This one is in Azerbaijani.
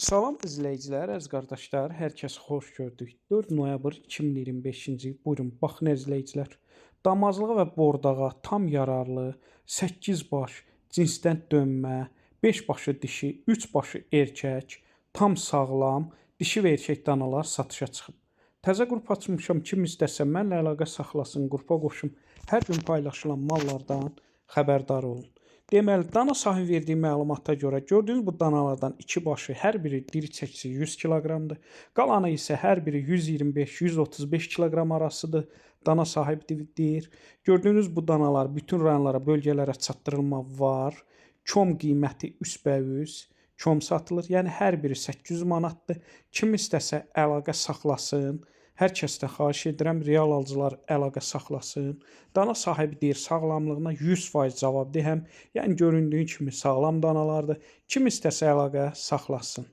Salam izləyicilər, əziz qardaşlar, hər kəsi xoş gördük. 4 noyabr 2025-ci il. Buyurun, baxın izləyicilər. Damazlığa və bordağa tam yararlı 8 baş cinsdən dönmə, 5 başı dişi, 3 başı erkək, tam sağlam dişi və erkək danalar satışa çıxıb. Təzə qrup açmışam, kim istəsə mənlə əlaqə saxlasın, qrupa qoşum. Hər gün paylaşılan mallardan xəbərdar olun. Deməli, dana sahibinin verdiyi məlumata görə gördüyünüz bu danalardan 2 başı hər biri diri çəkisi 100 kiloqramdır. Qalanı isə hər biri 125-135 kiloqram arasıdır. Dana sahibi deyir. Gördüyünüz bu danalar bütün rayonlara, bölgələrə çatdırılma var. Kom qiyməti üsbəüz kom satılır. Yəni hər biri 800 manatdır. Kim istəsə əlaqə saxlasın. Hər kəsdən xahiş edirəm, real alıcılar əlaqə saxlasın. Dana sahibi deyir, sağlamlığına 100% cavabdehəm. Yəni göründüyü kimi sağlam danalardır. Kim istəsə əlaqə saxlasın.